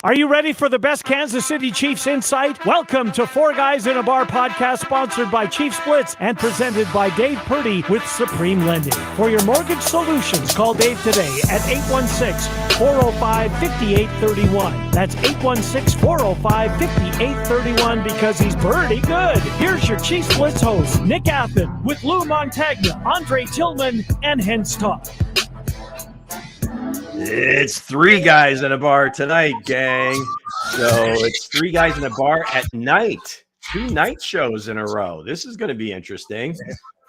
Are you ready for the best Kansas City Chiefs insight? Welcome to Four Guys in a Bar podcast, sponsored by Chiefs Blitz and presented by Dave Purdy with Supreme Lending. For your mortgage solutions, call Dave today at 816-405-5831. That's 816-405-5831 because he's pretty good. Here's your Chiefs Blitz host, Nick Athan, with Lou Montagna, Andre Tillman, and Hense Todd. It's Three Guys in a Bar tonight, gang. So it's Three Guys in a Bar at night. 2 night shows in a row. This is going to be interesting.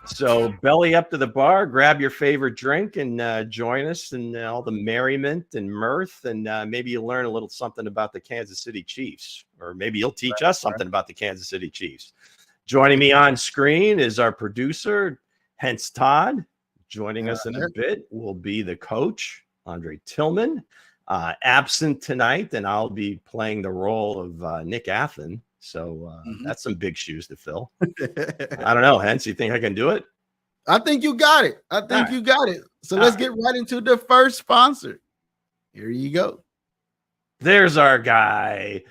So belly up to the bar, grab your favorite drink, and join us in all the merriment and mirth. And maybe you'll learn a little something about the Kansas City Chiefs. Or maybe you'll teach us something about the Kansas City Chiefs. Joining me on screen is our producer, Hense Todd. Joining us in a bit will be the coach, Andre Tillman, absent tonight, and I'll be playing the role of Nick Athan. So that's some big shoes to fill. I don't know, Hense, you think I can do it? I think you got it. You got it. So let's get right into the first sponsor. Here you go. There's our guy,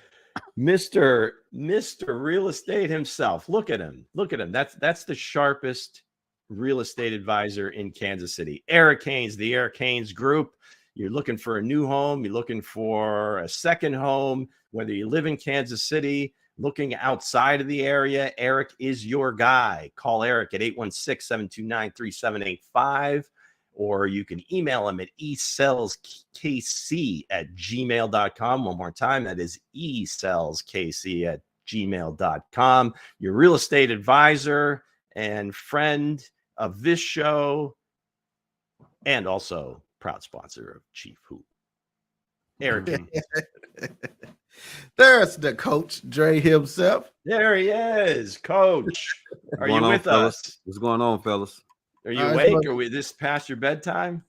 Mr. Real Estate himself. Look at him. That's the sharpest real estate advisor in Kansas City. Eric Haynes, the Eric Haynes Group. You're looking for a new home. You're looking for a second home, whether you live in Kansas City, looking outside of the area, Eric is your guy. Call Eric at 816-729-3785, or you can email him at esellskc@gmail.com. One more time, that is esellskc@gmail.com. Your real estate advisor and friend of this show, and also proud sponsor of Chief Hoop, Eric. There's the coach, Dre himself. There he is, Coach. Are you with us? What's going on, fellas? Are you awake? Are we this past your bedtime?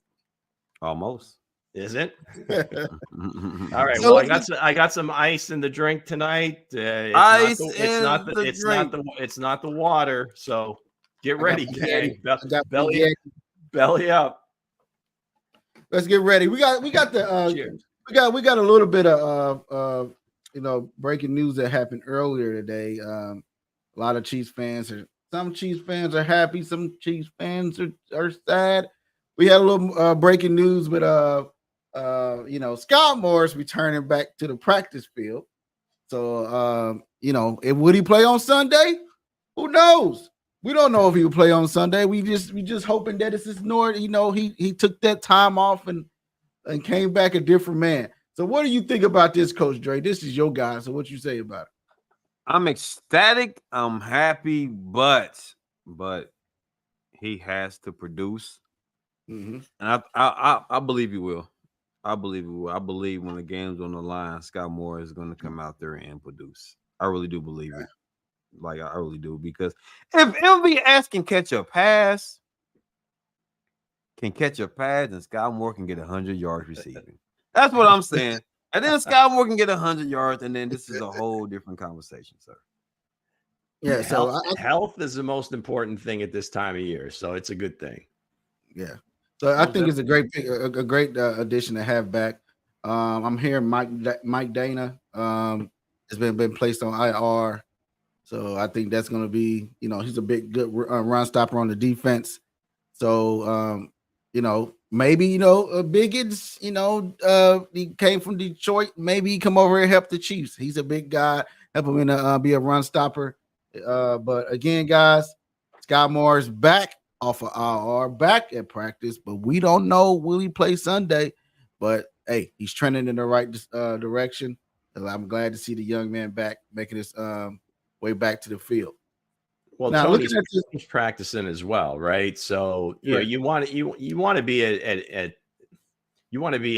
Almost. Is it? All right. Well, I got some ice in the drink tonight. It's not the water. So get ready, gang. Belly up. Let's get ready. We got the we got a little bit of breaking news that happened earlier today. A lot of Chiefs fans some Chiefs fans are happy, some Chiefs fans are sad. We had a little breaking news with Scott Morris returning back to the practice field. So would he play on Sunday? Who knows? We don't know if he will play on Sunday. We just hoping that it's his Nord. He took that time off and came back a different man. So what do you think about this, Coach Dre? This is your guy. So what you say about it? I'm ecstatic. I'm happy, but he has to produce. And I believe he will. I believe he will. I believe when the game's on the line, Scott Moore is going to come out there and produce. I really do believe it. Like, I really do, because if MVS can catch a pass, and Scott Moore can get 100 yards receiving. That's what I'm saying. And then Scott Moore can get 100 yards, and then this is a whole different conversation, sir. Yeah, so health is the most important thing at this time of year, so it's a good thing. Yeah. So I think it's a great addition to have back. I'm hearing Montagna has been placed on IR. So I think that's going to be, he's a good run stopper on the defense. So, maybe, Biggins, he came from Detroit. Maybe he come over here and help the Chiefs. He's a big guy, help him be a run stopper. But again, guys, Scott Moore's back off of IR, back at practice, but we don't know, will he play Sunday? But hey, he's trending in the right direction. And I'm glad to see the young man back, making his way back to the field. Well, now Tony's practicing as well, right? So you want to be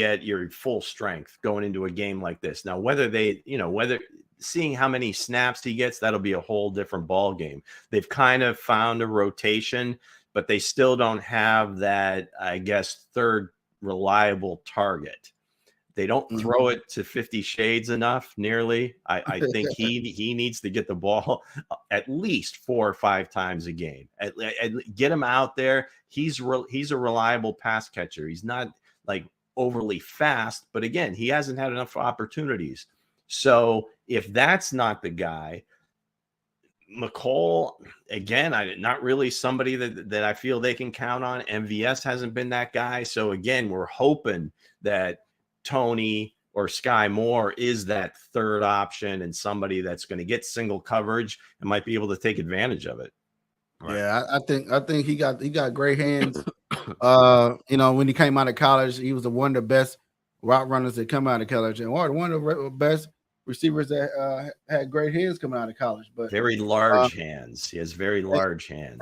at your full strength going into a game like this. Now, whether seeing how many snaps he gets, that'll be a whole different ball game. They've kind of found a rotation, but they still don't have that, I guess, third reliable target. They don't throw it to 50 shades enough, nearly. I think he needs to get the ball at least 4 or 5 times a game. Get him out there. He's a reliable pass catcher. He's not like overly fast, but again, he hasn't had enough opportunities. So if that's not the guy, McCall, again, not really somebody that I feel they can count on. MVS hasn't been that guy. So again, we're hoping that Tony or Sky Moore is that third option and somebody that's going to get single coverage and might be able to take advantage of it. Right. Yeah, I think he got great hands. When he came out of college, he was one of the best route runners that come out of college, and one of the best receivers that had great hands coming out of college. But very large hands. He has very large hands.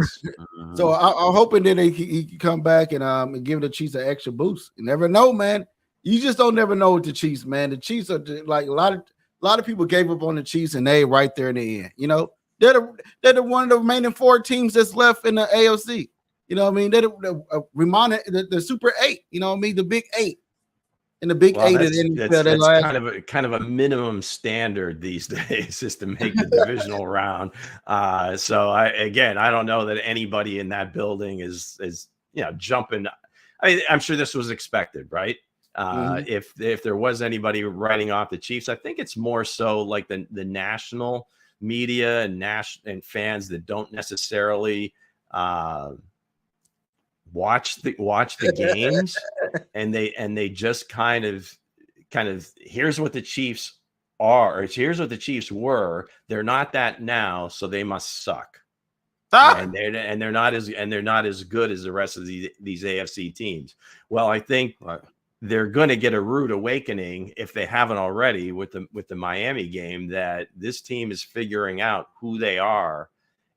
So I'm hoping that he can come back and give the Chiefs an extra boost. You never know, man. You just don't never know with the Chiefs, man. The Chiefs are like a lot of people gave up on the Chiefs, and they right there in the end. You know, they're the one of the remaining 4 teams that's left in the AFC. You know what I mean? They're the Super 8. You know what I mean? The Big 8. And the Big 8 that's kind of a minimum standard these days is to make the divisional round. So I don't know that anybody in that building is jumping. I mean, I'm sure this was expected, right? If there was anybody writing off the Chiefs, I think it's more so like the national media and fans that don't necessarily watch the games and they just kind of here's what the Chiefs are, or here's what the Chiefs were. They're not that now, so they must suck. And they're not as good as the rest of these AFC teams. Well, I think they're going to get a rude awakening if they haven't already with the Miami game, that this team is figuring out who they are,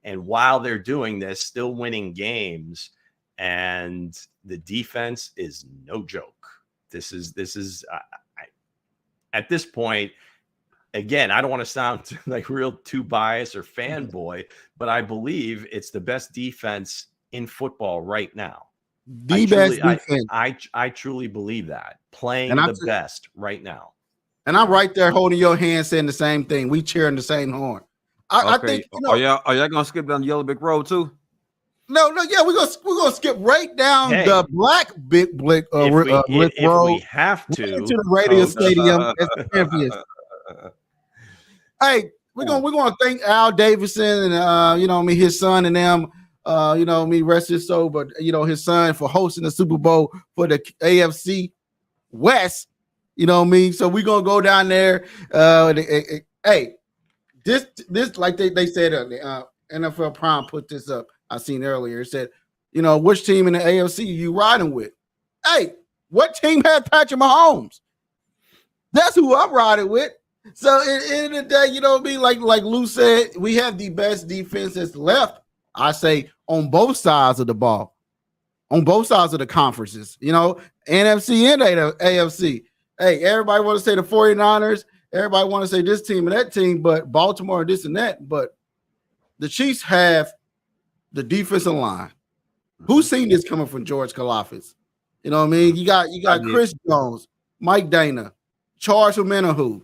and while they're doing this, still winning games. And the defense is no joke. This is at this point, again, I don't want to sound like real too biased or fanboy, but I believe it's the best defense in football right now. Best defense. I truly believe that, playing the best right now. And I'm right there holding your hand, saying the same thing. We cheering the same horn. I think. Are y'all gonna skip down the yellow brick road too? No, yeah, we're gonna skip right down the black big brick road. If we have to the radio stadium as the champions. Hey, we're gonna thank Al Davidson and his son and them. Rest his soul, but his son for hosting the Super Bowl for the AFC West. You know what I mean? So we're gonna go down there. Hey, this like they said NFL Prime put this up. I seen earlier. It said, which team in the AFC you riding with? Hey, what team had Patrick Mahomes? That's who I'm riding with. So at the end of the day, you know what I mean? Like Lou said, we have the best defense that's left. I say on both sides of the ball, on both sides of the conferences, NFC and AFC. Hey, everybody want to say the 49ers. Everybody want to say this team and that team, but Baltimore, this and that. But the Chiefs have the defensive line. Who's seen this coming from George Kalafis? You know what I mean? You got Chris Jones, Mike Dana, Charles Omenihu.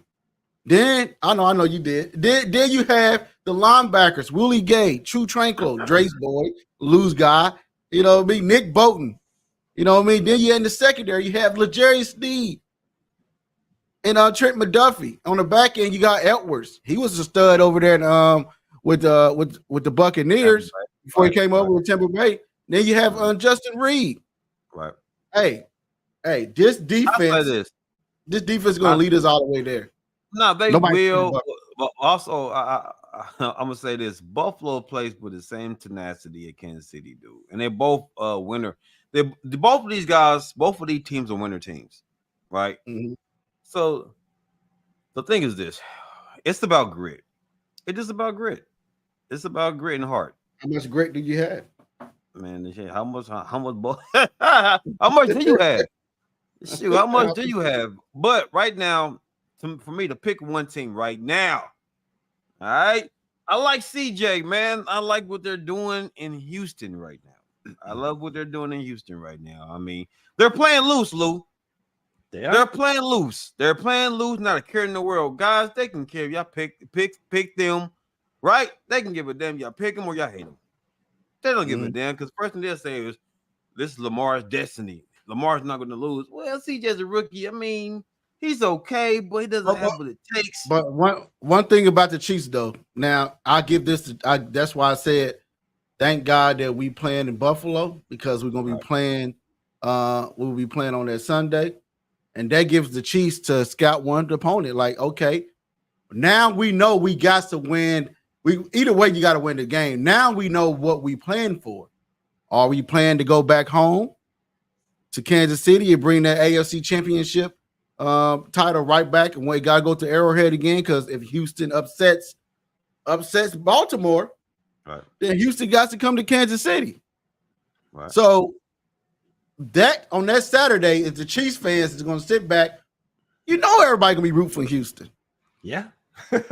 Then I know you did. Then you have the linebackers: Willie Gay, True Tranquil, Drace Boy, Lou's guy. You know what I mean? Nick Bolton. You know what I mean? Then you in the secondary, you have LeJarius Sneed and Trent McDuffie. On the back end, you got Edwards. He was a stud over there with the Buccaneers before he came over with Tampa Bay. Then you have Justin Reed. Right. Hey, this defense is going to lead us all the way there. No, they will. But also, I'm gonna say this: Buffalo plays with the same tenacity that Kansas City do, and they're both winner. Both of these teams are winner teams, right? Mm-hmm. So the thing is this: it's about grit. It is about grit. It's about grit and heart. How much grit do you have? Man, how much how much do you have? Shoot, how much do you have? But right now, for me to pick one team right now, all right, I like CJ, man. I like what they're doing in Houston right now. I love what they're doing in Houston right now. I mean, they're playing loose, Lou. They're playing loose. They're playing loose, not a care in the world. Guys, they can care if y'all pick them, right? They can give a damn. Y'all pick them or y'all hate them. They don't give a damn, because the first thing they'll say is, this is Lamar's destiny. Lamar's not going to lose. Well, CJ's a rookie. I mean, he's okay, but he doesn't have what it takes. But one thing about the Chiefs, though, now I give this. That's why I said, thank God that we playing in Buffalo because we're gonna be playing. We'll be playing on that Sunday, and that gives the Chiefs to scout one opponent. Like, okay, now we know we got to win. Either way, you got to win the game. Now we know what we plan for. Are we planning to go back home to Kansas City and bring that AFC Championship title right back, and we got to go to Arrowhead again? Because if Houston upsets Baltimore, then Houston got to come to Kansas City. Right. So that on that Saturday, if the Chiefs fans is going to sit back, everybody gonna be rooting for Houston. Yeah. but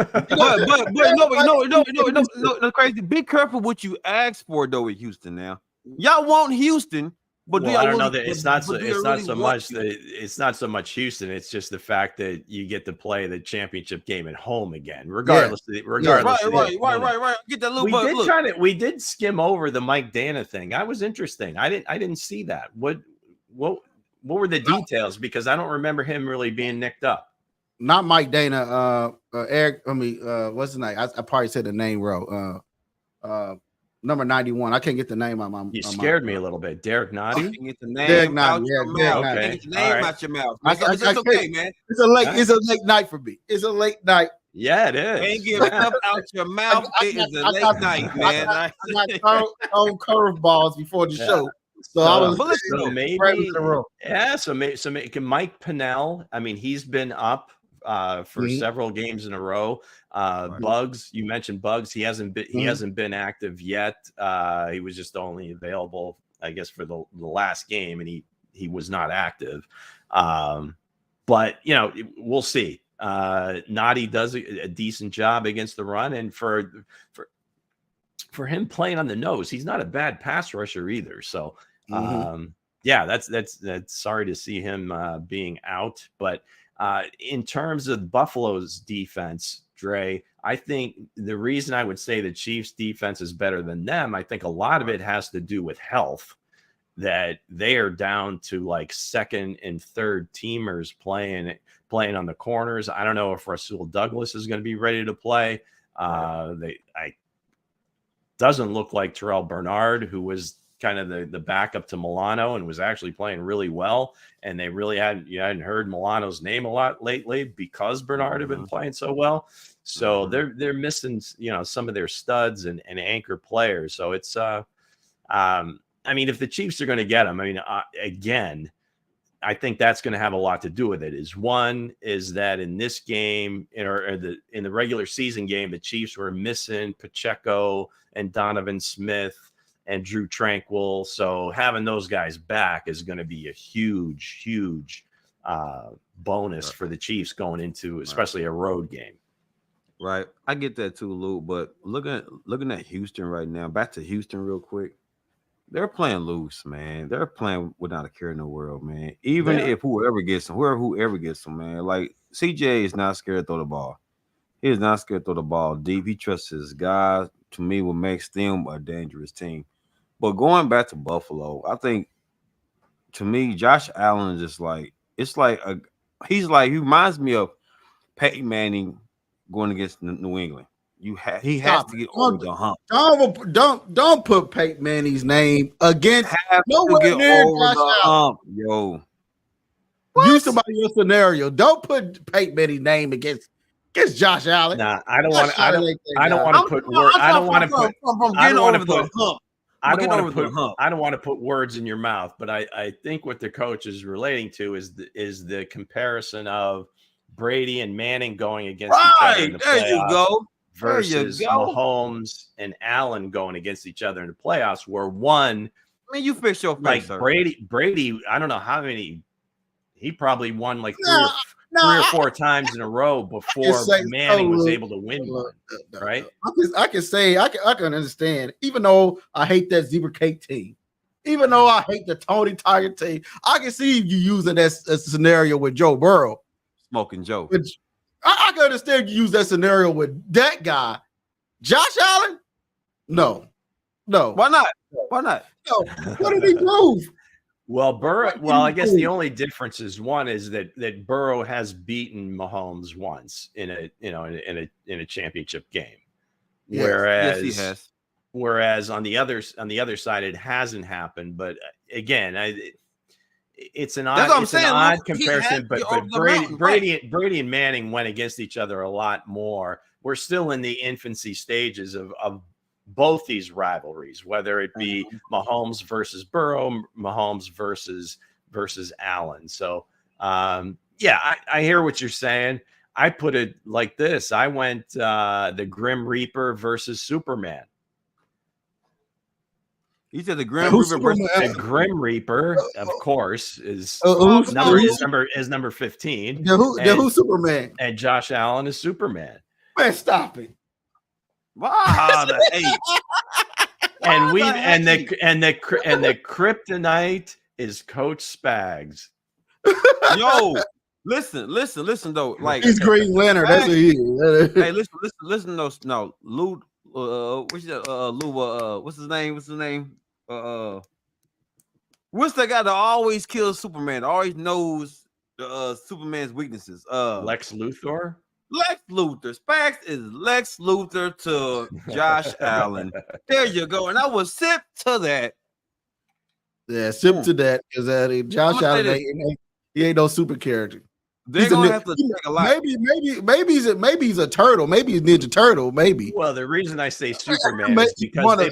crazy. Be careful what you ask for though with Houston. Now, y'all want Houston, but I don't know that it's not so much Houston. It's just the fact that you get to play the championship game at home again, regardless. Right. Get that little. We did skim over the Mike Dana thing. That was interesting. I didn't see that. What were the details? Because I don't remember him really being nicked up. Not Mike Dana, Eric. What's his name? I probably said the name wrong. Number 91. I can't get the name out my. You scared me a little bit. Derek Noddy. Get the name out your mouth. Get the name out your mouth. It's okay, man. It's a late night for me. It's a late night. Yeah, it is. Ain't get stuff out your mouth. It is a late night, man. I got on curveballs before the show. So I was So maybe Mike Pennell. I mean, he's been up for several games in a row. Bugs, you mentioned Bugs. He hasn't been active yet. He was just only available, I guess, for the last game, and he was not active. But we'll see. Noddy does a decent job against the run, and for him playing on the nose, he's not a bad pass rusher either. So that's sorry to see him being out. But in terms of Buffalo's defense, Dre, I think the reason I would say the Chiefs defense is better than them, I think a lot of it has to do with health, that they are down to like second and third teamers playing on the corners. I don't know if Rasul Douglas is going to be ready to play. Doesn't look like Terrell Bernard, who was kind of the backup to Milano and was actually playing really well. And they really hadn't heard Milano's name a lot lately because Bernard had been playing so well. So they're missing, some of their studs and anchor players. So it's, I mean, if the Chiefs are going to get them, again, I think that's going to have a lot to do with it. Is that in this game, in the regular season game, the Chiefs were missing Pacheco and Donovan Smith and Drew Tranquil. So having those guys back is going to be a huge, huge bonus for the Chiefs going into especially a road game. Right. I get that too, Lou. But looking at Houston right now, back to Houston real quick. They're playing loose, man. They're playing without a care in the world, man. Even if whoever gets them, man. Like CJ is not scared to throw the ball. He is not scared to throw the ball deep. He trusts his guys. To me, what makes them a dangerous team. But going back to Buffalo, I think to me, Josh Allen is just like he reminds me of Peyton Manning going against New England. He has to get over the hump. Don't put Peyton Manning's name against nowhere near Josh Allen. Yo, use somebody else's scenario. Don't put Peyton Manning's name against Josh Allen. Nah, I don't want to put words in your mouth, but I think what the coach is relating to is the comparison of Brady and Manning going against each other in the playoffs. There you go. Versus Mahomes and Allen going against each other in the playoffs, where one, you fix your face, like Brady, I don't know how many, he probably won like three or four times in a row before Manning was able to win one, right? I can understand, even though I hate that Zebra Cake team, even though I hate the Tony Tiger team, I can see you using that scenario with Joe Burrow. Smoking Joe. I can understand you use that scenario with that guy. Josh Allen? No. Why not? No. What did he prove? Well, Burrow. Well, I guess the only difference is one is that Burrow has beaten Mahomes once in a championship game, Yes, he has. whereas on the other side it hasn't happened. But again, it's an odd comparison. But Brady and Manning went against each other a lot more. We're still in the infancy stages of both these rivalries, whether it be Mahomes versus Burrow, Mahomes versus Allen. So, I hear what you're saying. I put it like this. I went the Grim Reaper versus Superman. You said the Grim Reaper versus the Grim Reaper, of course, is number 15. Who's Superman? And Josh Allen is Superman. Man, stop it. Wow, the hate. And the kryptonite is Coach Spags. Yo, listen though. Like he's Green Lantern. That's what he is. Hey, listen. No, Lou. What's his name? What's the guy that always kills Superman? Always knows Superman's weaknesses. Lex Luthor. Lex Luthor. Spags is Lex Luthor to Josh Allen. There you go. And I will sip to that. Yeah, sip to that because Josh Allen he ain't no super character. They're gonna have to take a lot. Maybe he's a turtle. Maybe he's Ninja Turtle. Maybe. Well, the reason I say Superman is because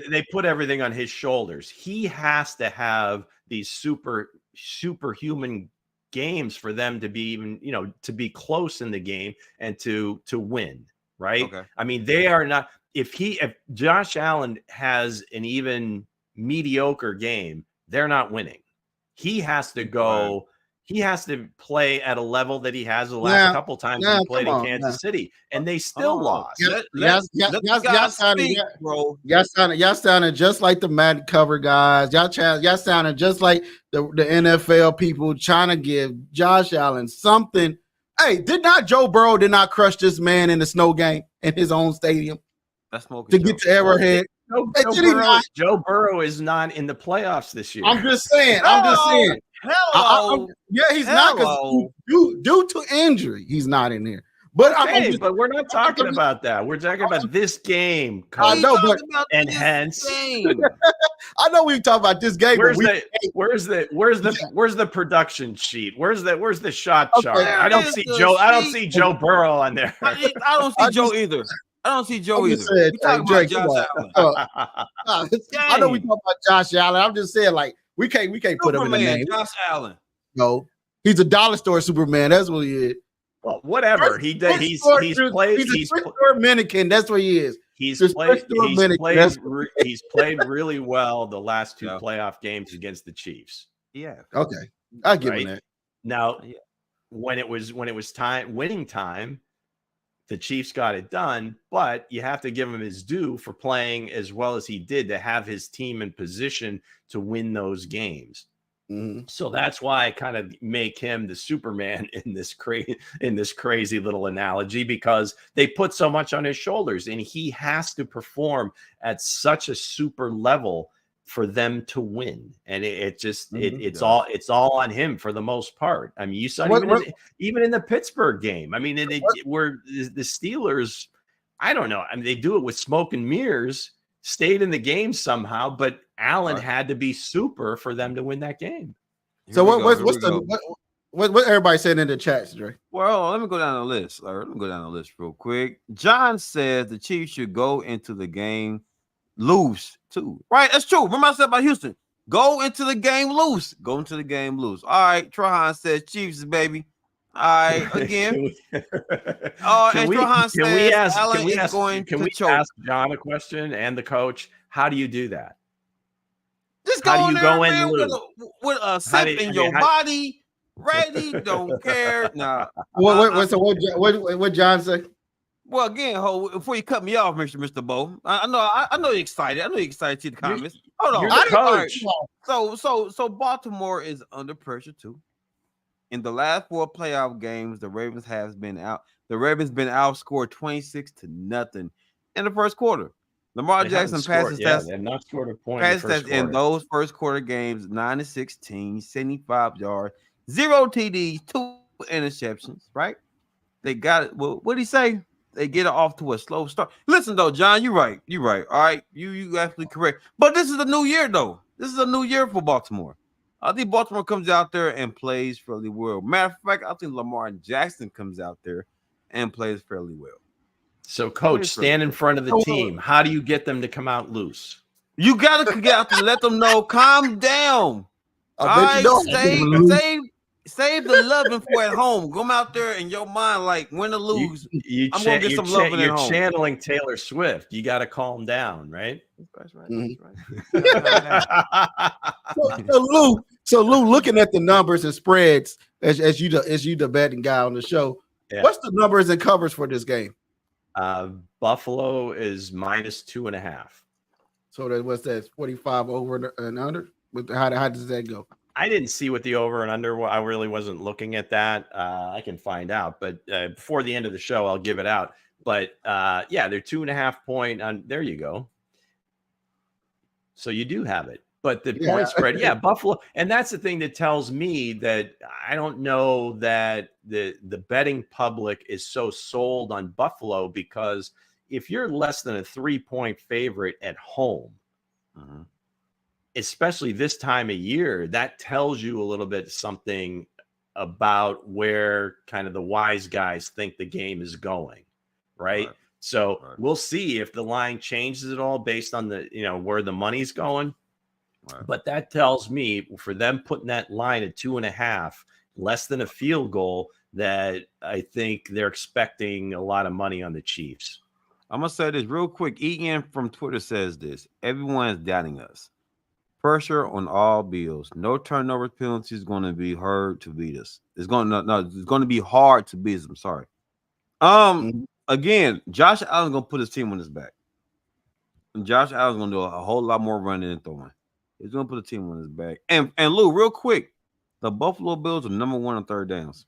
they put everything on his shoulders. He has to have these superhuman games for them to be even, to be close in the game and to win, right? Okay. I mean, they are not. If Josh Allen has an even mediocre game, they're not winning. He has to go. Right. He has to play at a level that he has the last couple times he played in Kansas City, and they still lost. Y'all sounding just like the Madden cover guys. Y'all sounding just like the NFL people trying to give Josh Allen something. Hey, did not crush this man in the snow game in his own stadium? That's smoking to get to Arrowhead. Joe Burrow is not in the playoffs this year. I'm just saying. Hello. He's not due to injury. He's not in here. But but we're not talking about that. We're talking about this game. I know, and hence, I know we talk about this game. Where's the production sheet? Where's the shot chart? I don't see Joe. I don't see Joe Burrow on there. I don't see Joe either. I don't see Joe either. We talking about Josh Allen. I know we talk about Josh Allen. I'm just saying, like, we can't put him in the name. Josh Allen. No, he's a dollar store Superman. That's what he is. Well, whatever he did, he's played. He's a store mannequin. That's what he is. He's played really well the last two playoff games against the Chiefs. Yeah. Okay, I give him that. Now, when it was winning time, the Chiefs got it done, but you have to give him his due for playing as well as he did to have his team in position to win those games. Mm-hmm. So that's why I kind of make him the Superman in this crazy little analogy, because they put so much on his shoulders and he has to perform at such a super level for them to win. And it's all on him for the most part. I mean, you saw even in the Pittsburgh game. I mean, where the Steelers, I don't know. I mean, they do it with smoke and mirrors, stayed in the game somehow, but Allen had to be super for them to win that game. So what everybody saying in the chats, Dre? Well, let me go down the list. Let me go down the list real quick. John says the Chiefs should go into the game loose too. Right, that's true. Remember I said about Houston. Go into the game loose. Go into the game loose. All right, Trahan says Chiefs, baby. All right, again. Can we ask John a question and the coach? How do you do that? Just go in there with a sip in your body, ready, don't care. Nah. What John say? Well, again, before you cut me off, Mr. Bo, I know you're excited. I know you're excited to see the comments. Hold on. Coach. So Baltimore is under pressure too. In the last 4 playoff games, the Ravens have been out. The Ravens been outscored 26-0 in the first quarter. Lamar Jackson passes that. They have not scored a point in those first quarter games, 9-16, 75 yards, 0 TDs, 2 interceptions, right? They got it. Well, what did he say? They get it off to a slow start. Listen, though, John, you're right. You're right. All right. You absolutely correct. But this is a new year, though. This is a new year for Baltimore. I think Baltimore comes out there and plays fairly well. Matter of fact, I think Lamar Jackson comes out there and plays fairly well. So, Coach, stand in front of the team. How do you get them to come out loose? You got to get out to let them know, calm down. Save the loving for at home. Come out there in your mind, like win or lose. I'm gonna get some loving at home. You're channeling Taylor Swift. You got to calm down, right? That's right. Mm-hmm. That's right. So Lou, looking at the numbers and spreads as you the betting guy on the show, what's the numbers and covers for this game? Buffalo is -2.5. So what's that? 45 over and under. How does that go? I didn't see what the over and under. I really wasn't looking at that. I can find out, but before the end of the show, I'll give it out. But yeah, they're 2.5 point. There you go. So you do have it. But the point spread, Buffalo, and that's the thing that tells me that I don't know that the betting public is so sold on Buffalo, because if you're less than a 3-point favorite at home, especially this time of year, that tells you a little bit something about where kind of the wise guys think the game is going, right? So we'll see if the line changes at all based on the, where the money's going. But that tells me for them putting that line at 2.5, less than a field goal, that I think they're expecting a lot of money on the Chiefs. I'm going to say this real quick. Ian from Twitter says this: everyone is doubting us. Pressure on all Bills. No turnover penalties is going to be hard to beat us. It's going to be hard to beat us. I'm sorry. Again, Josh Allen's going to put his team on his back. And Josh Allen's going to do a whole lot more running and throwing. He's going to put a team on his back. And Lou, real quick, the Buffalo Bills are number 1 on third downs.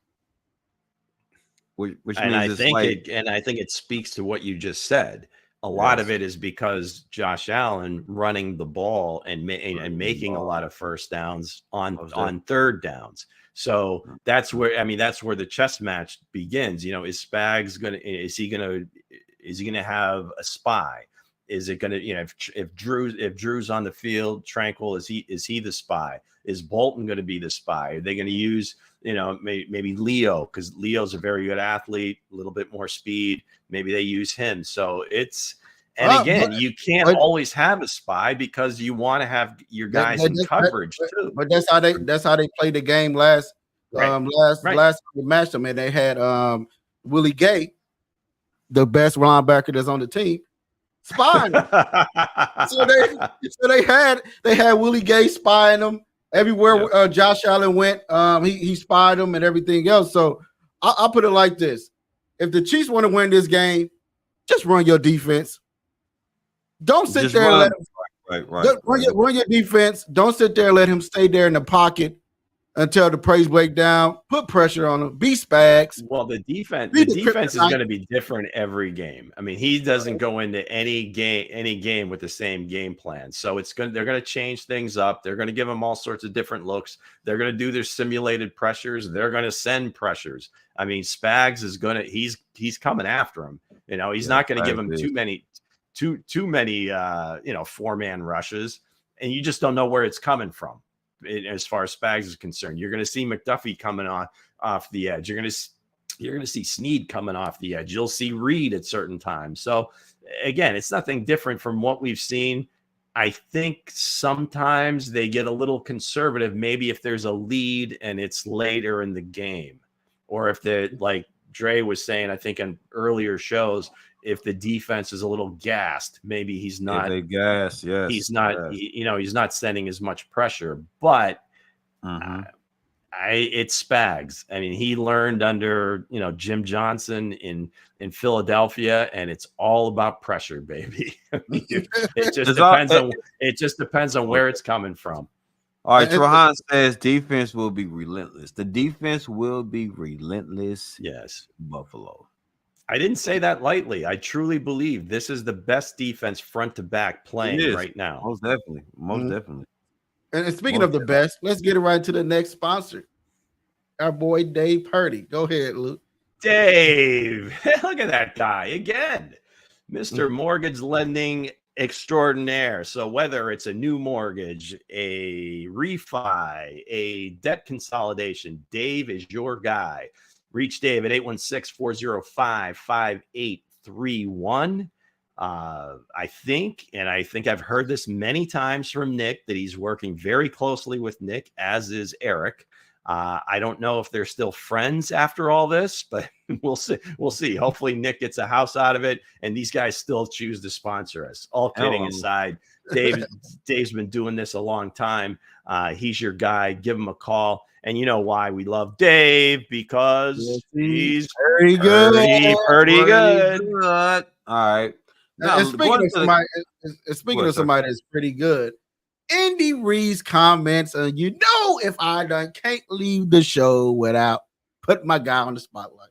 Which means I think it speaks to what you just said. A lot of it is because Josh Allen running the ball and making a lot of first downs on third downs. So that's where the chess match begins. Is Spags is he gonna have a spy? Is it gonna, if Drew's on the field, Tranquil, is he the spy? Is Bolton going to be the spy? Are they going to use, maybe Leo, because Leo's a very good athlete, a little bit more speed. Maybe they use him. So you can't always have a spy, because you want to have your guys in coverage too. But that's how they played the game last time we matched them, and they had Willie Gay, the best linebacker that's on the team, spying them. so they had Willie Gay spying them everywhere. Josh Allen went, he spied them and everything else. So I'll put it like this: if the Chiefs want to win this game, just run your defense. Don't sit there and let him run your defense. Don't sit there and let him stay there in the pocket until the plays break down. Put pressure on him. Be Spags. Well, the defense is going to be different every game. I mean, he doesn't go into any game with the same game plan. So they're going to change things up. They're going to give him all sorts of different looks. They're going to do their simulated pressures. They're going to send pressures. I mean, Spags is he's coming after him. He's not going to give him too many 4-man rushes, and you just don't know where it's coming from. As far as Spags is concerned, you're going to see McDuffie coming off the edge. You're going to see Snead coming off the edge. You'll see Reed at certain times. So again, it's nothing different from what we've seen. I think sometimes they get a little conservative, maybe if there's a lead and it's later in the game, or if like Dre was saying, I think in earlier shows, if the defense is a little gassed, maybe he's not. Yes. He's not. He's not sending as much pressure. But it's Spags. I mean, he learned under Jim Johnson in Philadelphia, and it's all about pressure, baby. It just depends on where it's coming from. All right, Trahan says defense will be relentless. The defense will be relentless. Yes, Buffalo. I didn't say that lightly. I truly believe this is the best defense front to back playing right now. Most definitely. Most definitely. And speaking of the best, let's get it right to the next sponsor. Our boy Dave Purdy. Go ahead, Luke. Dave, look at that guy again. Mr. Mortgage Lending Extraordinaire. So whether it's a new mortgage, a refi, a debt consolidation, Dave is your guy. Reach Dave at 816-405-5831. I think I've heard this many times from Nick that he's working very closely with Nick, as is Eric. I don't know if they're still friends after all this, but we'll see. We'll see. Hopefully Nick gets a house out of it and these guys still choose to sponsor us. All kidding aside, Dave's been doing this a long time. He's your guy. Give him a call. And you know why we love Dave, because he's very good. Pretty good. All right. Now, speaking of somebody that's pretty good, Andy Reid's comments on, if I can't leave the show without putting my guy on the spotlight.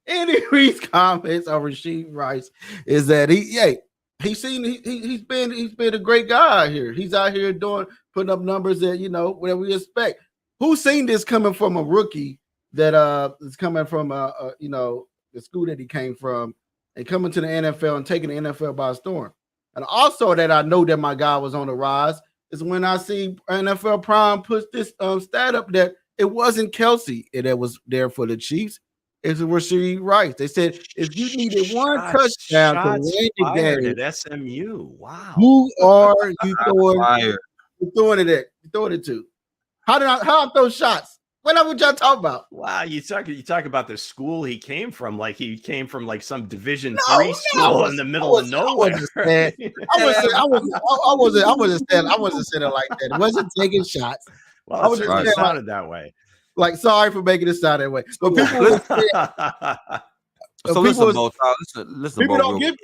Andy Reid's comments on Rashee Rice is that he's been a great guy out here. He's out here putting up numbers that whatever we expect. Who's seen this coming from a rookie that is coming from the school that he came from and coming to the NFL and taking the NFL by storm? And also that I know that my guy was on the rise is when I see NFL Prime put this stat up that it wasn't Kelsey that was there for the Chiefs. It's Rashee Rice. They said if you needed one touchdown to win the game at SMU, wow. Who are you throwing it to? How I throw shots? What would y'all talk about? Wow, you talk about the school he came from, like he came from like some Division III school in the middle of nowhere. I wasn't saying it like that. It wasn't taking shots. Well, I was just sounded that way. Like, sorry for making it sound that way. But people people don't give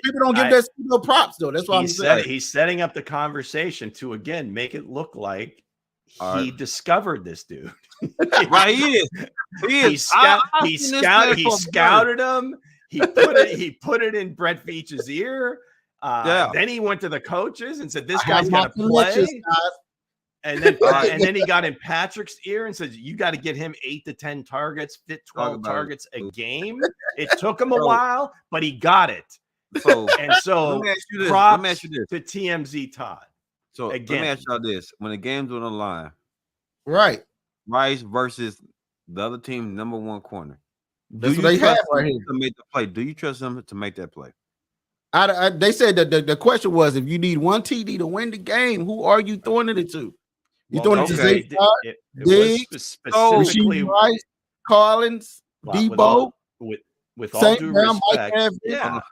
that no props though. That's why I'm saying he's setting up the conversation to again make it look like he discovered this dude. Right, he is. He scouted him. He put it in Brett Veach's ear. Then he went to the coaches and said, "This guy's got to play." And then he got in Patrick's ear and said, "You got to get him 8 to 10 targets, 12 targets a game." It took him a while, but he got it. So let me ask you this. Props to TMZ Todd. So again, let me ask y'all this: when the game's on the line, right? Rice versus the other team's number one corner. That's what they have right here to make the play. Do you trust him to make that play? They said that the question was, if you need one TD to win the game, who are you throwing it to? You throwing it to Zay Todd, Diggs, specifically Rice, Collins, Debo. With all due respect,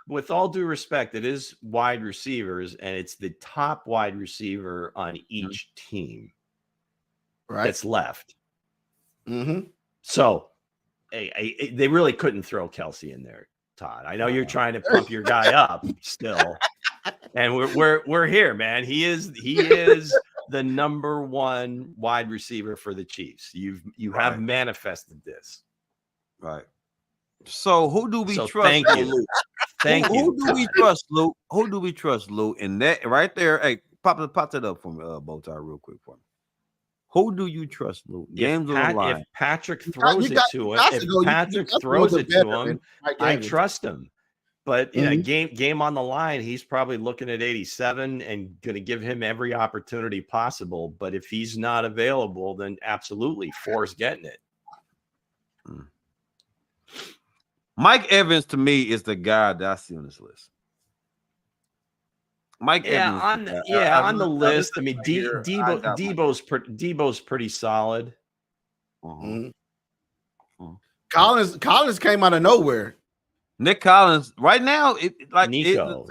with all due respect, it is wide receivers, and it's the top wide receiver on each team that's left. So they really couldn't throw Kelsey in there, Todd. I know you're trying to pump your guy up still, and we're here, man. He is the number one wide receiver for the Chiefs. You have manifested this, right? So who do we trust? Thank you. Thank you. Who do we trust, Luke? Who do we trust, Luke? And that right there, hey, pop that up for me, Bowtie, real quick for me. Who do you trust, Luke? Games on the line. If Patrick throws it to him, I trust him. But in a game on the line, he's probably looking at 87 and going to give him every opportunity possible. But if he's not available, then absolutely, Four's getting it. Mike Evans to me is the guy that I see on this list. Mike Evans, on the list. I mean, Debo's pretty solid. Collins came out of nowhere. Nick Collins right now, Nico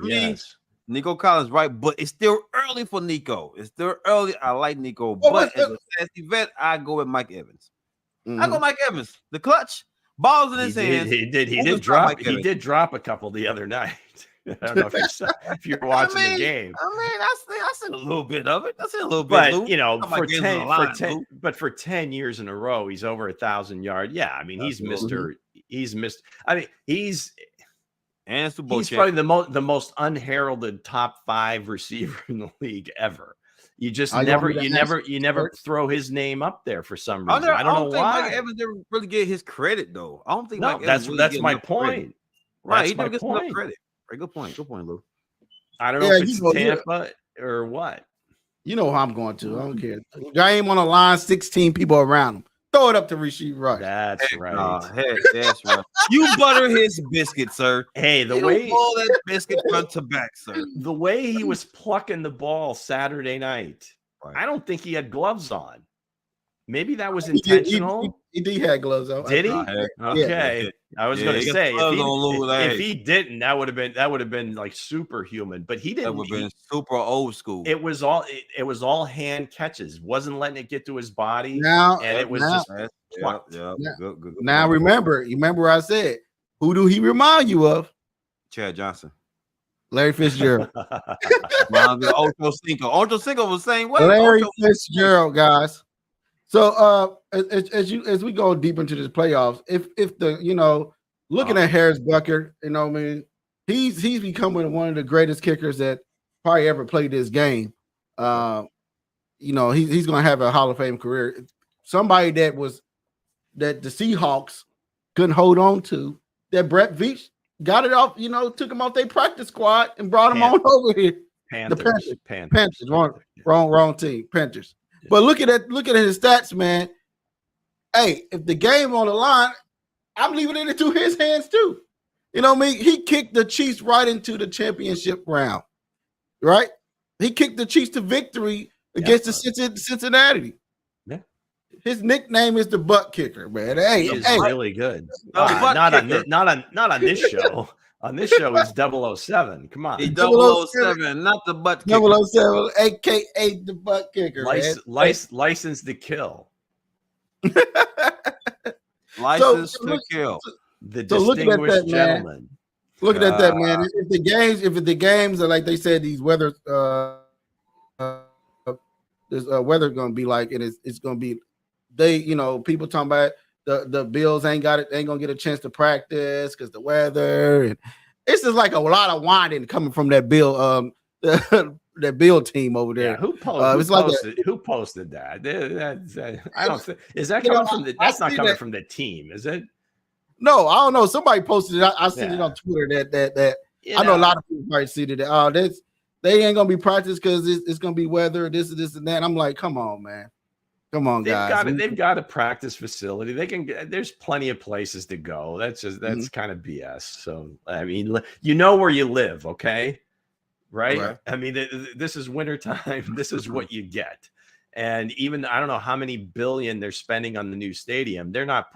Collins, right? But it's still early for Nico. It's still early. I like Nico, but as a fantasy vet, I go with Mike Evans. I go Mike Evans, the clutch. Balls in his hands. He did drop a couple the other night. I don't know if you're watching the game. I mean, I seen a little bit of it. I seen a little bit. But for 10 years in a row, he's over 1,000 yards. Yeah, I mean, he's Mr. I mean, and Super Bowl He's champion. probably the most unheralded top 5 receiver in the league ever. You just You never throw his name up there for some reason. I don't know think why. Mike Evans ever really get his credit though. I don't think No, Mike Evans really that's get my enough point. Credit. Right, he my never gets enough point. credit. Right, good point, Lou. I don't know if it's Tampa or what. You know how I'm going to. I don't care. Game on the line, 16 people around him. Throw it up to Rasheed Rice. That's right. That's right. You butter his biscuit, sir. Hey, the You way pull that biscuit front to back, sir. The way he was plucking the ball Saturday night, right. I don't think he had gloves on. Maybe that was intentional. He did have gloves on. Did he? Okay. Yeah. I was going to say if he didn't, that would have been like superhuman. But he didn't. That would have been super old school. It was all hand catches. Wasn't letting it get to his body. Now remember I said, who do he remind you of? Chad Johnson. Larry Fitzgerald. Ocho Cinco was the same way. Larry Fitzgerald, guys. So as we go deep into this playoffs, if the looking at Harris Bucker, he's becoming one of the greatest kickers that probably ever played this game. He's gonna have a Hall of Fame career. Somebody that the Seahawks couldn't hold on to, that Brett Veach got it off, took him off their practice squad and brought him on over here. Panthers. Wrong team. Panthers. Yeah. But look at his stats, man. Hey, if the game on the line, I'm leaving it into his hands too. You know what I mean? He kicked the Chiefs right into the championship round, right? He kicked the Chiefs to victory against the Cincinnati. Yeah. His nickname is the butt kicker, man. Hey, he's really good. Not on this show. On this show, he's 007. Come on. He's 007, not the butt kicker. 007, a.k.a. the butt kicker. Licensed to kill. Licensed to kill. The distinguished gentleman. Looking at that, man. If the games are like they said, these weather, this weather going to be like, and it's going to be, people talking about the Bills ain't gonna get a chance to practice because the weather, and it's just like a lot of whining coming from that Bill that Bill team over there. Yeah, who posted that? I don't think is that coming from the. That's not coming from the team, is it? No, I don't know. Somebody posted it. I seen it on Twitter. That I know a lot of people might see that. They ain't gonna be practice because it's gonna be weather. This and that. And I'm like, come on, man. Come on, guys. They've got a practice facility. They can get. There's plenty of places to go. That's kind of BS. So I mean, where you live, okay? Right? I mean, this is wintertime. This is what you get. And even I don't know how many billion they're spending on the new stadium. They're not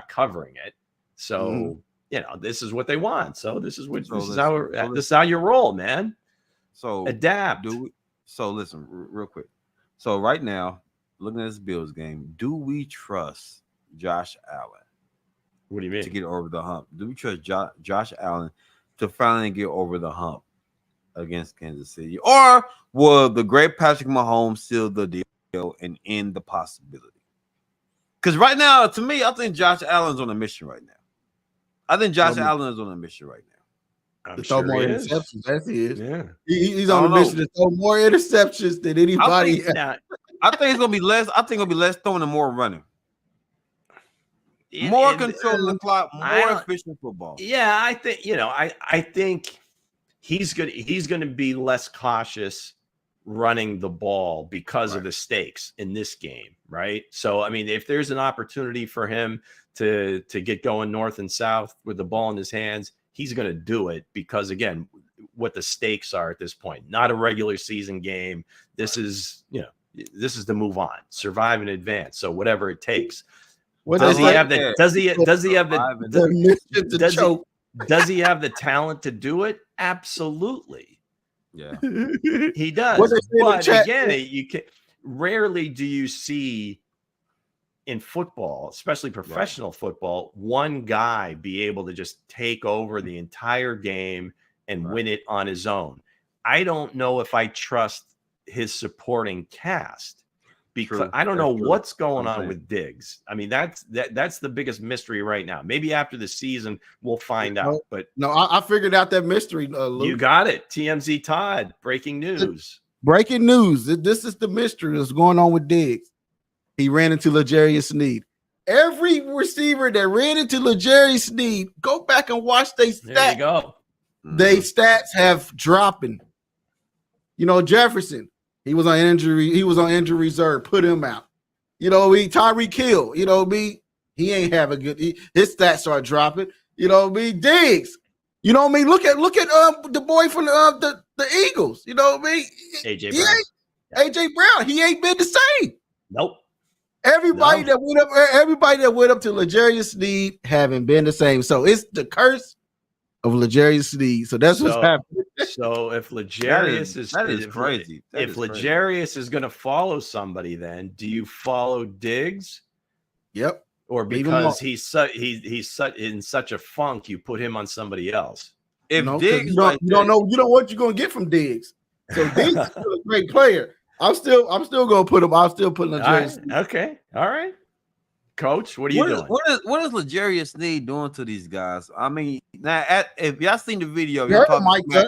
covering it. So this is what they want. So this is how you roll, man. So adapt. So listen, real quick. So right now, looking at this Bills game, do we trust Josh Allen? What do you mean? To get over the hump? Do we trust Josh Allen to finally get over the hump against Kansas City? Or will the great Patrick Mahomes seal the deal and end the possibility? Because right now, to me, I think Josh Allen's on a mission right now. Allen is on a mission right now. To throw more interceptions. That's he is. Yeah. He's on a mission to throw more interceptions than anybody. I think it's gonna be less. I think it'll be less throwing and more running. More control of the clock, more efficient football. Yeah, I think I think he's going to be less cautious running the ball because of the stakes in this game, right? So I mean, if there's an opportunity for him to get going north and south with the ball in his hands, he's going to do it because again, what the stakes are at this point. Not a regular season game. This is to move on, survive in advance. So whatever it takes. Does he have the talent to do it? Absolutely. Yeah, he does. But again, rarely do you see in football, especially professional football, one guy be able to just take over the entire game and win it on his own. I don't know if I trust his supporting cast. because True. I don't know That's true. what's going I'm on saying. with Diggs. I mean, that's the biggest mystery right now. Maybe after the season we'll find out. But no, I figured out that mystery. Luke. You got it. TMZ Todd, breaking news. Breaking news. This is the mystery that's going on with Diggs. He ran into L'Jarius Sneed. Every receiver that ran into L'Jarius Sneed, go back and watch their stats. There you go. They stats have dropping. You know, Jefferson, he was on injury reserve. Put him out. You know, Tyreek Hill, you know, he ain't have a good. His stats are dropping. You know, Diggs. You know what I mean? Look at the boy from the Eagles. You know what I mean? AJ Brown. AJ Brown. He ain't been the same. Nope. Everybody that went up to L'Jarius Sneed haven't been the same. So it's the curse of L'Jarius Sneed. So that's what's happening. So if L'Jarius is crazy. If L'Jarius is going to follow somebody, then do you follow Diggs? Yep. Or because he's in such a funk, you put him on somebody else. If Diggs, you don't know what you're gonna get from Diggs. So Diggs is still a great player. I'm still gonna put him. I'll still put L'Jarius. Okay, all right, Coach. What are you doing? What is L'Jarius Sneed doing to these guys? I mean, now if y'all seen the video, you're talking smack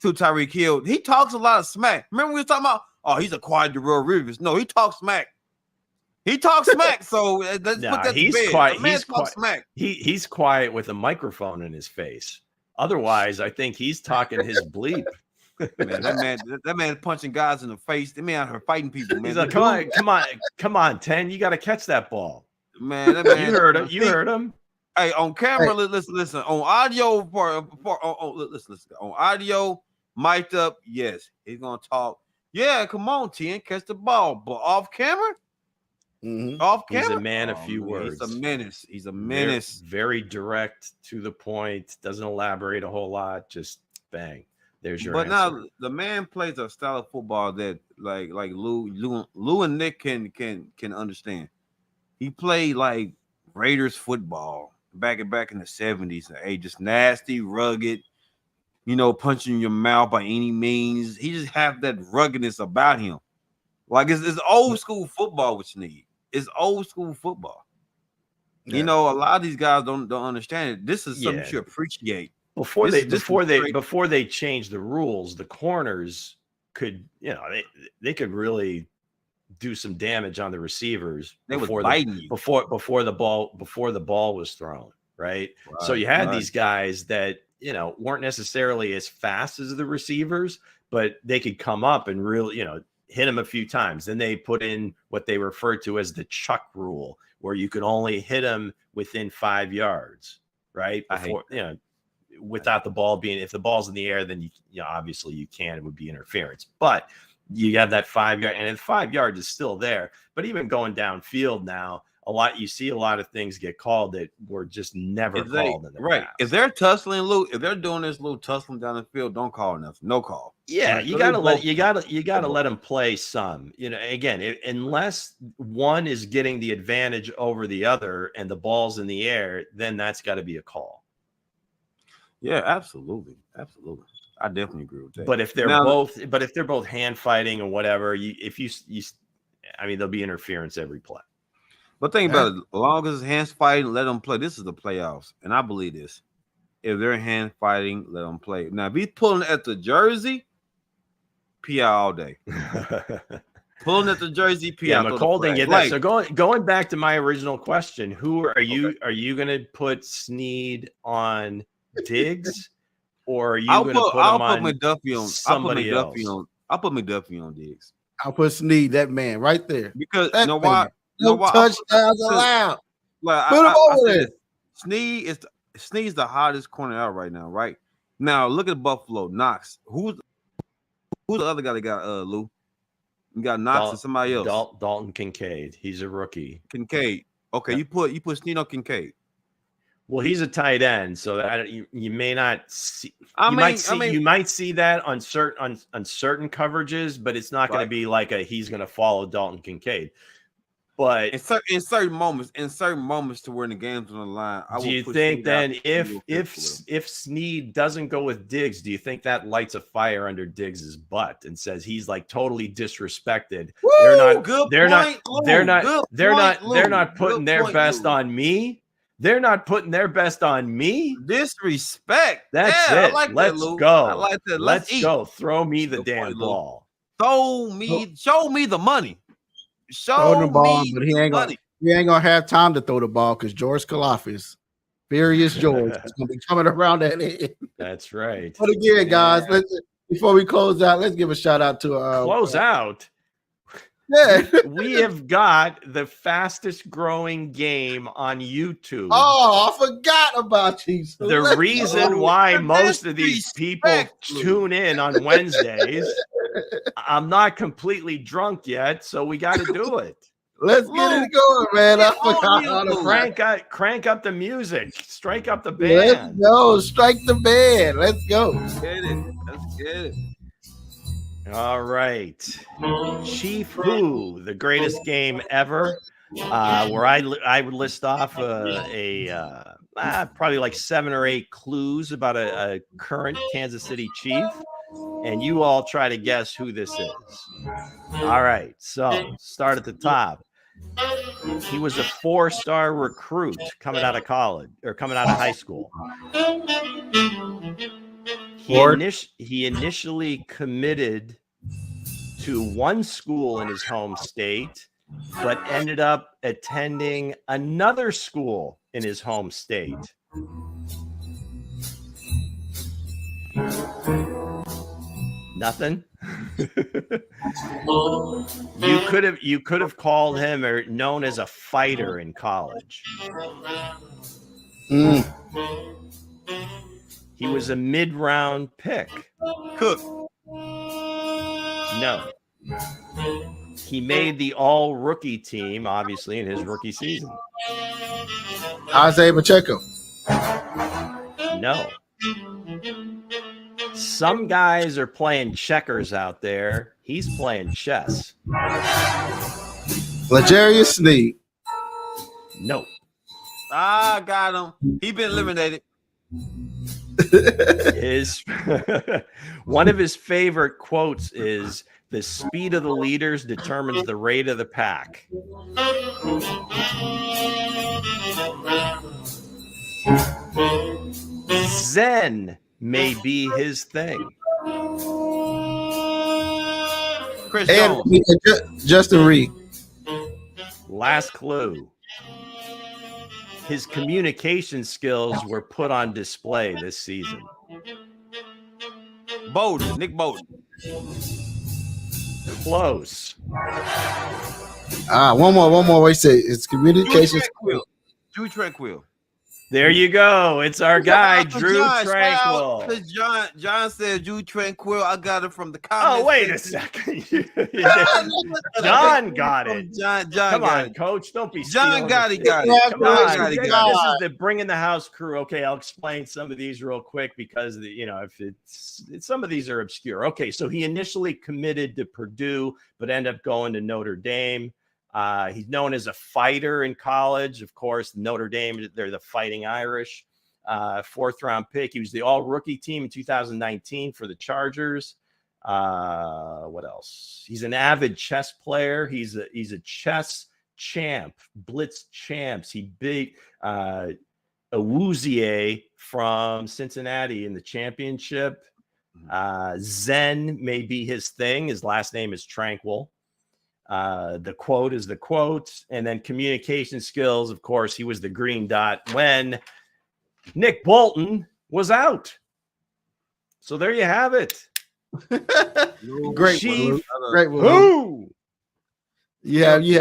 to Tyreek Hill. He talks a lot of smack. Remember we were talking about? Oh, he's a quiet Darrell Rivers. No, he talks smack. He talks smack. So let's put that he's to bed. quiet. He's quiet. Smack. He's quiet with a microphone in his face. Otherwise, I think he's talking his bleep. Man, that man punching guys in the face. That man out here fighting people, man. He's like, come on, 10. You got to catch that ball. Man, that man. You heard him. Hey, on camera, listen. On audio, listen. On audio, mic'd up, yes, he's gonna talk. Yeah, come on, 10, catch the ball. But off camera, off camera, he's a man of few words. He's a menace. Very direct, to the point. Doesn't elaborate a whole lot. Just bang. There's your answer. Now the man plays a style of football that like Lou and Nick can understand. He played like Raiders football back in the 70s. Hey, just nasty, rugged, you know, punching your mouth by any means. He just have that ruggedness about him. Like it's old school football, which need. It's old school football. Yeah. You know, a lot of these guys don't understand it. This is something you appreciate. Before they change the rules, the corners could, you know, they could really do some damage on the receivers before the ball was thrown, right? So you had these guys that, you know, weren't necessarily as fast as the receivers, but they could come up and really, you know, hit them a few times. Then they put in what they refer to as the Chuck rule, where you could only hit them within 5 yards, right? Without the ball being, if the ball's in the air, then you know, obviously you can, it would be interference. But you have that 5 yard, and 5 yards is still there. But even going downfield now, you see a lot of things get called that were just never called in the past. If they're tussling, if they're doing this little tussling down the field, don't call enough. No call. Yeah, you gotta let them play some. You know, again, unless one is getting the advantage over the other and the ball's in the air, then that's got to be a call. Yeah, absolutely. I definitely agree with that. But if they're both hand fighting or whatever, there'll be interference every play. But think about it. As long as it's hands fighting, let them play. This is the playoffs, and I believe this. If they're hand fighting, let them play. Now, if he's pulling at the jersey, PI all day. Pulling at the jersey, PI. Yeah, McCall didn't get that. So going back to my original question, who are you? Okay. Are you going to put Sneed on Diggs, or are you going to put him on McDuffie on somebody else? I'll put McDuffie on Diggs. I'll put Sneed, that man right there. Because you know why? No touchdowns allowed. Well, put him over there. Sneed's the hottest corner out right now, right? Now look at Buffalo. Knox. Who's the other guy that got Lou? You got Knox and somebody else. Dalton Kincaid. He's a rookie. Kincaid. Okay, yeah. You put Sneed on Kincaid. Well, he's a tight end, so that you may not see. You might see that on certain coverages, but it's not going to be like he's going to follow Dalton Kincaid. But in certain moments to where the game's on the line, do you think then if Snead doesn't go with Diggs, do you think that lights a fire under Diggs's butt and says he's like totally disrespected? Woo! They're not putting their best on me. They're not putting their best on me. Disrespect. That's it. I like Let's that, go. I like that. Let's go. Throw me the damn ball. Show me the money. Throw the ball, me but he ain't gonna have time to throw the ball because George Kalafis, Furious George, is gonna be coming around that end. That's right. But again, guys, before we close out, let's give a shout out to close out. Yeah, we have got the fastest growing game on YouTube. Oh, I forgot about you. So the reason why most of these people tune in on Wednesdays. I'm not completely drunk yet, so we got to do it. Let's get it going, man. I forgot how to crank up the music, strike up the band. Let's go, strike the band. Let's go. Let's get it. All right, Chief Who, the greatest game ever. Where I would list off probably like 7 or 8 clues about a current Kansas City Chief. And you all try to guess who this is. All right, so start at the top. He was a 4-star recruit coming out of college or coming out of high school. He initially committed to one school in his home state, but ended up attending another school in his home state. Nothing. You could have called him or known as a fighter in college. He was a mid-round pick. Cook. No. He made the all-rookie team, obviously, in his rookie season. Isaiah Pacheco. No. Some guys are playing checkers out there. He's playing chess. L'Jarius Sneed. No. I got him. He been eliminated. One of his favorite quotes is, "The speed of the leaders determines the rate of the pack." Zen may be his thing. Chris Jones. Justin Reed. Last clue. His communication skills were put on display this season. Nick Bowden. Close. One more. Wait, say it's communication. Drew Tranquil. There you go. It's our guy, Drew Tranquil. John said Drew Tranquil. I got it from the comments. Oh, wait a second. John got it. John Come got on, it. Coach. Don't be John got it. Come on. This is the Bringing the House crew. Okay, I'll explain some of these real quick because, if some of these are obscure. Okay, so he initially committed to Purdue, but ended up going to Notre Dame. He's known as a fighter in college. Of course, Notre Dame, they're the Fighting Irish. 4th round pick. He was the all-rookie team in 2019 for the Chargers. What else? He's an avid chess player. He's a chess champ, Blitz champs. He beat Awuzie from Cincinnati in the championship. Zen may be his thing. His last name is Tranquil. The quote is the quote, and then communication skills. Of course, he was the green dot when Nick Bolton was out. So there you have it. Great, Chief. Great. Who? You have me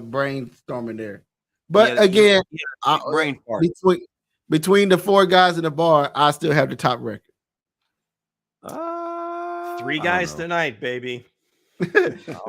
brainstorming there. But again, brain fart. Between the 4 guys in the bar, I still have the top record. 3 guys tonight, baby.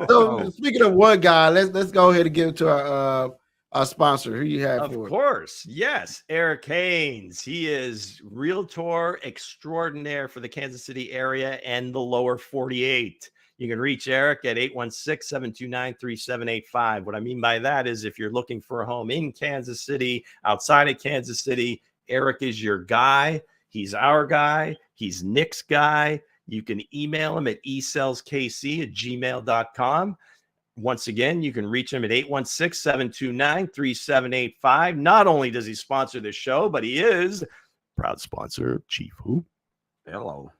So speaking of one guy, let's go ahead and give it to our sponsor. Who you have? Of course, yes, Eric Haynes. He is realtor extraordinaire for the Kansas City area and the lower 48. You can reach Eric at 816-729-3785. What I mean by that is if you're looking for a home in Kansas City, outside of Kansas City, Eric is your guy. He's our guy. He's Nick's guy. You can email him at esellskc@gmail.com. Once again, you can reach him at 816-729-3785. Not only does he sponsor the show, but he is proud sponsor of Chief Hoop. Hello.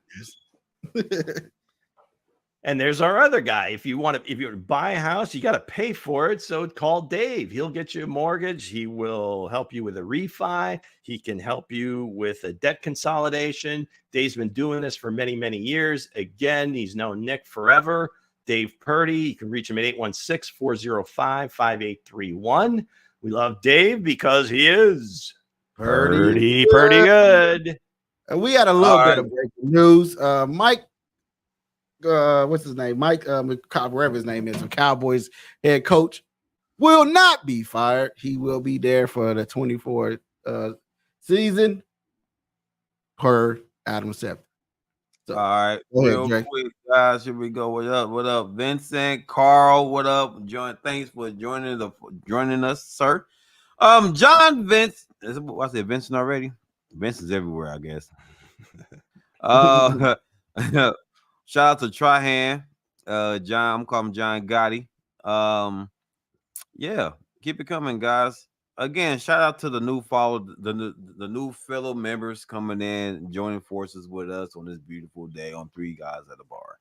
And there's our other guy. If you want to buy a house, you got to pay for it. So call Dave. He'll get you a mortgage. He will help you with a refi. He can help you with a debt consolidation. Dave's been doing this for many, many years. Again, he's known Nick forever. Dave Purdy. You can reach him at 816-405-5831. We love Dave because he is pretty good. And we had a little bit of breaking news. Mike, what's his name? Mike, whatever his name is, the Cowboys head coach, will not be fired. He will be there for the 24th season per Adam Schefter. So, all right, real quick, guys. Here we go. What up? What up, Vincent? Carl, what up? Thanks for joining us, sir. John Vince. I said Vincent already. Vincent's everywhere, I guess. Shout out to Trihan, John. I'm calling him John Gotti. Yeah, keep it coming, guys. Again, shout out to the new new fellow members coming in, joining forces with us on this beautiful day on Three Guys at a Bar.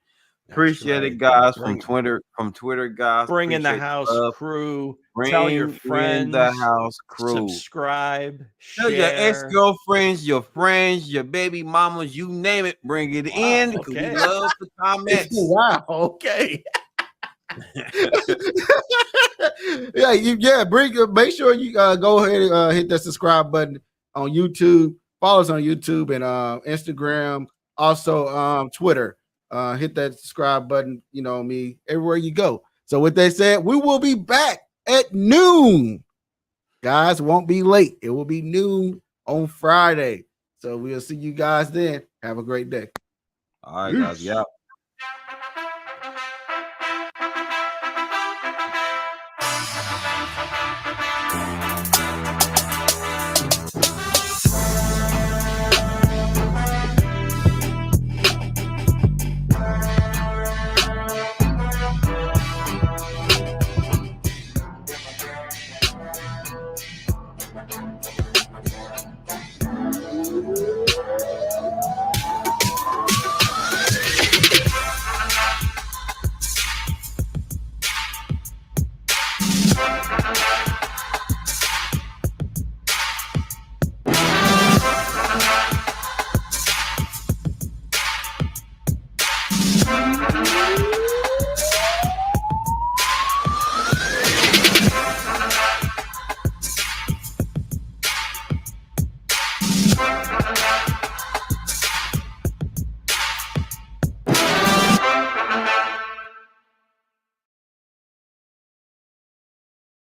Appreciate it, guys. From Twitter, guys. Bring in the house crew. Tell your friends. The house crew. Subscribe. Tell your ex-girlfriends, your friends, your baby mamas, you name it. Bring it in. Okay. We love the comments. Wow. Okay. Make sure you go ahead and hit that subscribe button on YouTube. Follow us on YouTube and Instagram. Also Twitter. Hit that subscribe button, me everywhere you go. So with that said, we will be back at noon. Guys, won't be late. It will be noon on Friday. So we'll see you guys then. Have a great day. All right, guys. Yeah.